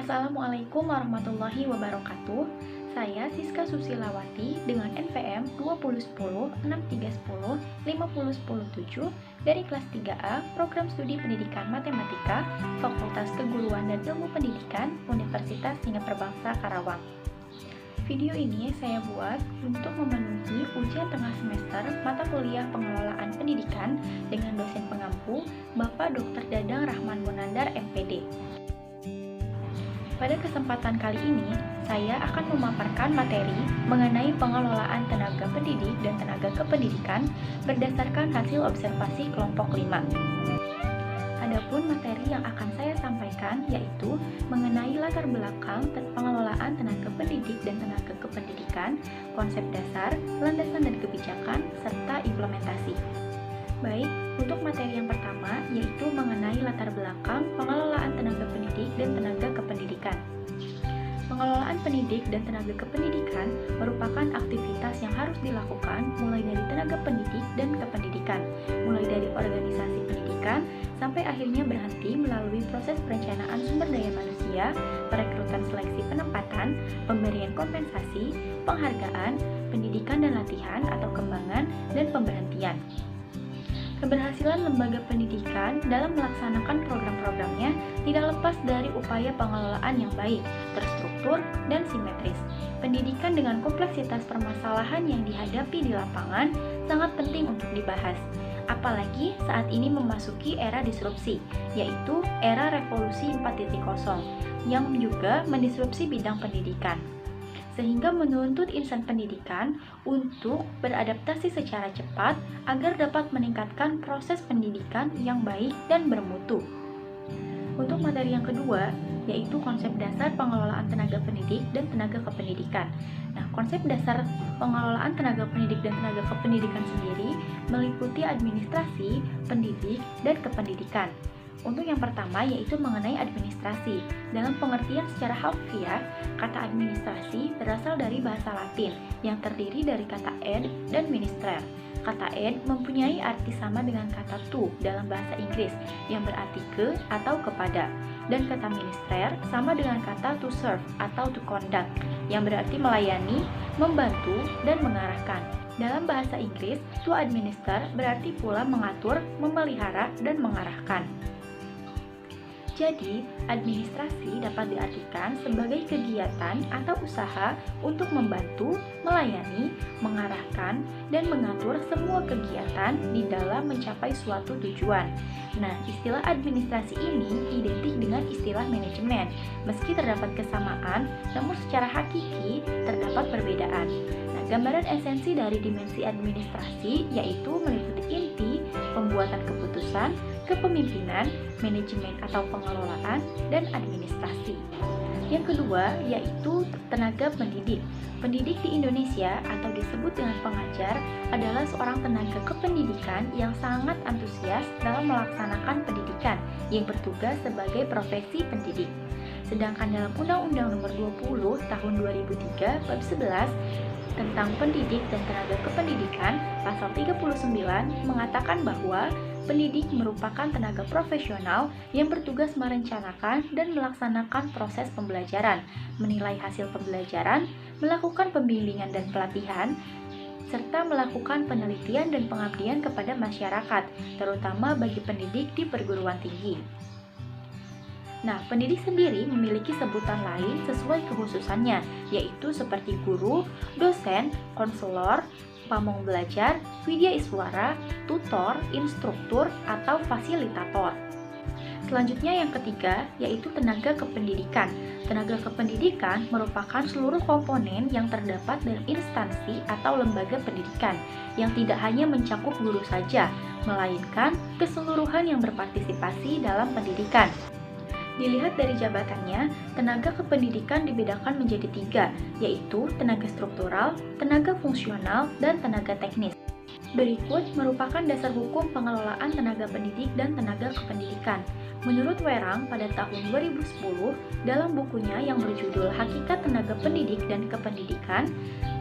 Assalamualaikum warahmatullahi wabarakatuh. Saya Siska Susilawati dengan NPM 2010631050107 dari kelas 3A Program Studi Pendidikan Matematika Fakultas Keguruan dan Ilmu Pendidikan Universitas Singapura Bangsa Karawang. Video ini saya buat untuk memenuhi ujian tengah semester mata kuliah Pengelolaan Pendidikan dengan dosen pengampu Bapak Dr. Dadang Rahman Bonandar MPD. Pada kesempatan kali ini, saya akan memaparkan materi mengenai pengelolaan tenaga pendidik dan tenaga kependidikan berdasarkan hasil observasi kelompok 5. Adapun materi yang akan saya sampaikan yaitu mengenai latar belakang pengelolaan tenaga pendidik dan tenaga kependidikan, konsep dasar, landasan dan kebijakan, serta implementasi. Baik, untuk materi yang pertama yaitu mengenai latar belakang pengelolaan tenaga pendidik dan tenaga kependidikan. Pengelolaan pendidik dan tenaga kependidikan merupakan aktivitas yang harus dilakukan mulai dari tenaga pendidik dan kependidikan, mulai dari organisasi pendidikan sampai akhirnya berhenti melalui proses perencanaan sumber daya manusia, perekrutan seleksi penempatan, pemberian kompensasi, penghargaan, pendidikan dan latihan atau kembangan, dan pemberhentian. Keberhasilan lembaga pendidikan dalam melaksanakan program-programnya tidak lepas dari upaya pengelolaan yang baik, terstruktur, dan simetris. Pendidikan dengan kompleksitas permasalahan yang dihadapi di lapangan sangat penting untuk dibahas. Apalagi saat ini memasuki era disrupsi, yaitu era revolusi 4.0, yang juga mendisrupsi bidang pendidikan, sehingga menuntut insan pendidikan untuk beradaptasi secara cepat agar dapat meningkatkan proses pendidikan yang baik dan bermutu. Untuk materi yang kedua, yaitu konsep dasar pengelolaan tenaga pendidik dan tenaga kependidikan. Nah, konsep dasar pengelolaan tenaga pendidik dan tenaga kependidikan sendiri meliputi administrasi, pendidik, dan kependidikan. Untuk yang pertama yaitu mengenai administrasi. Dalam pengertian secara harfiah, kata administrasi berasal dari bahasa Latin yang terdiri dari kata ed dan minister. Kata ed mempunyai arti sama dengan kata to dalam bahasa Inggris yang berarti ke atau kepada. Dan kata minister sama dengan kata to serve atau to conduct yang berarti melayani, membantu, dan mengarahkan. Dalam bahasa Inggris, to administer berarti pula mengatur, memelihara, dan mengarahkan. Jadi, administrasi dapat diartikan sebagai kegiatan atau usaha untuk membantu, melayani, mengarahkan, dan mengatur semua kegiatan di dalam mencapai suatu tujuan. Nah, istilah administrasi ini identik dengan istilah manajemen. Meski terdapat kesamaan, namun secara hakiki terdapat perbedaan. Nah, gambaran esensi dari dimensi administrasi yaitu meliputi inti, pembuatan keputusan, kepemimpinan, manajemen atau pengelolaan, dan administrasi. Yang kedua yaitu tenaga pendidik. Pendidik di Indonesia atau disebut dengan pengajar adalah seorang tenaga kependidikan yang sangat antusias dalam melaksanakan pendidikan yang bertugas sebagai profesi pendidik. Sedangkan dalam Undang-Undang Nomor 20 Tahun 2003 Bab 11 tentang pendidik dan tenaga kependidikan, pasal 39 mengatakan bahwa pendidik merupakan tenaga profesional yang bertugas merencanakan dan melaksanakan proses pembelajaran, menilai hasil pembelajaran, melakukan pembimbingan dan pelatihan, serta melakukan penelitian dan pengabdian kepada masyarakat, terutama bagi pendidik di perguruan tinggi. Nah, pendidik sendiri memiliki sebutan lain sesuai kekhususannya, yaitu seperti guru, dosen, konselor, pamong belajar, widya iswara, tutor, instruktur, atau fasilitator. Selanjutnya yang ketiga, yaitu tenaga kependidikan. Tenaga kependidikan merupakan seluruh komponen yang terdapat dalam instansi atau lembaga pendidikan, yang tidak hanya mencakup guru saja, melainkan keseluruhan yang berpartisipasi dalam pendidikan. Dilihat dari jabatannya, tenaga kependidikan dibedakan menjadi 3, yaitu tenaga struktural, tenaga fungsional, dan tenaga teknis. Berikut merupakan dasar hukum pengelolaan tenaga pendidik dan tenaga kependidikan. Menurut Werang, pada tahun 2010, dalam bukunya yang berjudul Hakikat Tenaga Pendidik dan Kependidikan,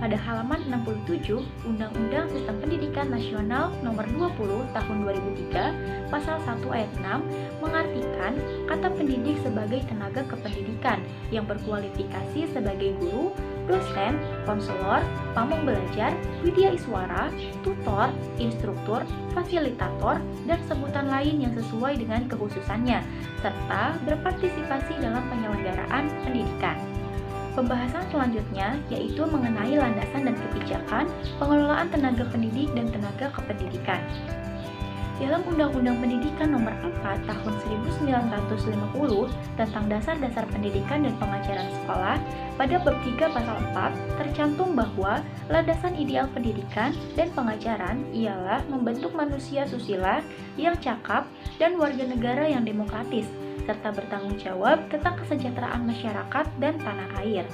pada halaman 67, Undang-Undang Sistem Pendidikan Nasional Nomor 20 Tahun 2003, Pasal 1 Ayat 6, mengartikan kata pendidik sebagai tenaga kependidikan yang berkualifikasi sebagai guru, dosen, konselor, pamong belajar, widya iswara, tutor, instruktur, fasilitator, dan sebutan lain yang sesuai dengan kekhususannya, serta berpartisipasi dalam penyelenggaraan pendidikan. Pembahasan selanjutnya yaitu mengenai landasan dan kebijakan pengelolaan tenaga pendidik dan tenaga kependidikan. Dalam Undang-Undang Pendidikan Nomor 4 Tahun 1950 tentang Dasar-Dasar Pendidikan dan Pengajaran Sekolah, pada bab 3 pasal 4 tercantum bahwa landasan ideal pendidikan dan pengajaran ialah membentuk manusia susila yang cakap dan warga negara yang demokratis, serta bertanggung jawab tentang kesejahteraan masyarakat dan tanah air.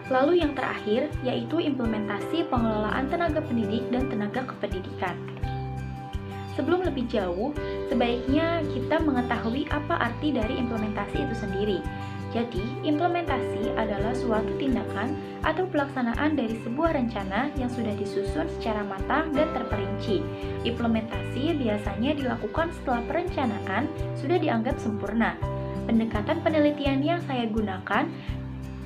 Lalu yang terakhir yaitu implementasi pengelolaan tenaga pendidik dan tenaga kependidikan. Sebelum lebih jauh, sebaiknya kita mengetahui apa arti dari implementasi itu sendiri. Jadi, implementasi adalah suatu tindakan atau pelaksanaan dari sebuah rencana yang sudah disusun secara matang dan terperinci. Implementasi biasanya dilakukan setelah perencanaan sudah dianggap sempurna. Pendekatan penelitian yang saya gunakan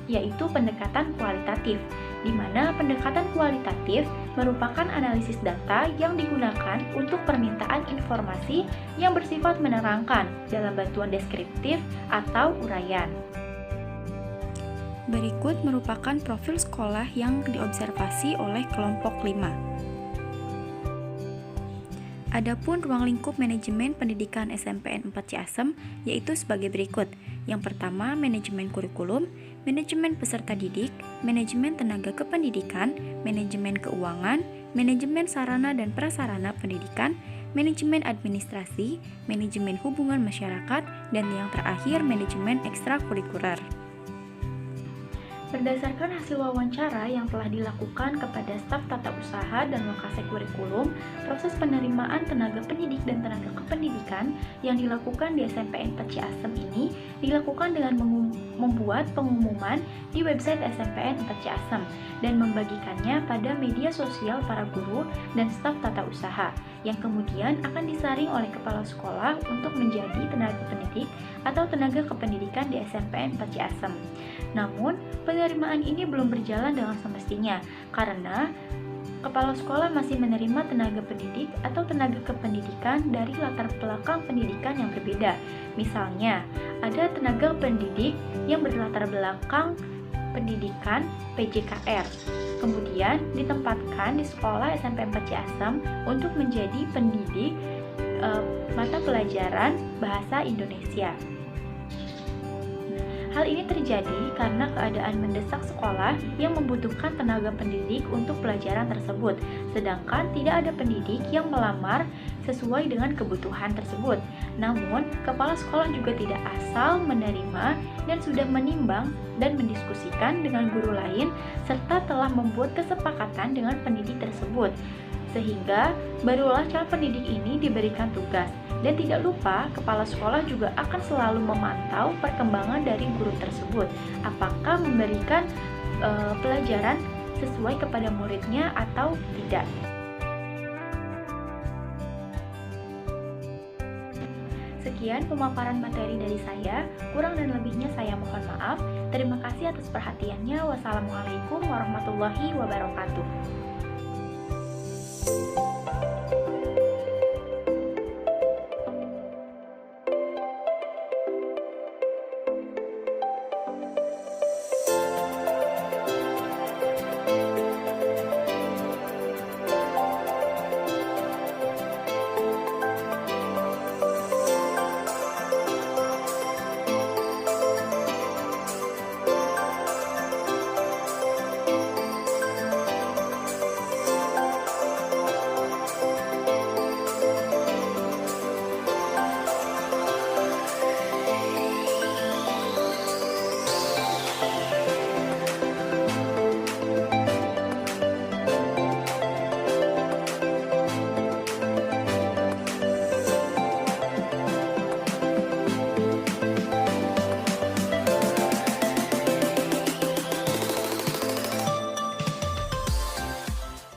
yaitu pendekatan kualitatif, di mana pendekatan kualitatif merupakan analisis data yang digunakan untuk permintaan informasi yang bersifat menerangkan dalam bantuan deskriptif atau uraian. Berikut merupakan profil sekolah yang diobservasi oleh kelompok 5. Adapun ruang lingkup manajemen pendidikan SMPN 4 Ciasem yaitu sebagai berikut. Yang pertama, manajemen kurikulum, manajemen peserta didik, manajemen tenaga kependidikan, manajemen keuangan, manajemen sarana dan prasarana pendidikan, manajemen administrasi, manajemen hubungan masyarakat, dan yang terakhir manajemen ekstrakurikuler. Berdasarkan hasil wawancara yang telah dilakukan kepada staf tata usaha dan lokasi kurikulum, proses penerimaan tenaga pendidik dan tenaga kependidikan yang dilakukan di SMPN 4 Ciasem ini dilakukan dengan membuat pengumuman di website SMPN 4 Ciasem dan membagikannya pada media sosial para guru dan staf tata usaha yang kemudian akan disaring oleh kepala sekolah untuk menjadi tenaga pendidik atau tenaga kependidikan di SMPN 4 Ciasem. Namun, penerimaan ini belum berjalan dengan semestinya karena kepala sekolah masih menerima tenaga pendidik atau tenaga kependidikan dari latar belakang pendidikan yang berbeda. Misalnya, ada tenaga pendidik yang berlatar belakang pendidikan PJKR, kemudian ditempatkan di sekolah SMP 4 Ciasem untuk menjadi pendidik mata pelajaran bahasa Indonesia. Hal ini terjadi karena keadaan mendesak sekolah yang membutuhkan tenaga pendidik untuk pelajaran tersebut, sedangkan tidak ada pendidik yang melamar sesuai dengan kebutuhan tersebut. Namun, kepala sekolah juga tidak asal menerima dan sudah menimbang dan mendiskusikan dengan guru lain serta telah membuat kesepakatan dengan pendidik tersebut. Sehingga barulah calon pendidik ini diberikan tugas. Dan tidak lupa, kepala sekolah juga akan selalu memantau perkembangan dari guru tersebut. Apakah memberikan pelajaran sesuai kepada muridnya atau tidak. Sekian pemaparan materi dari saya. Kurang dan lebihnya saya mohon maaf. Terima kasih atas perhatiannya. Wassalamualaikum warahmatullahi wabarakatuh.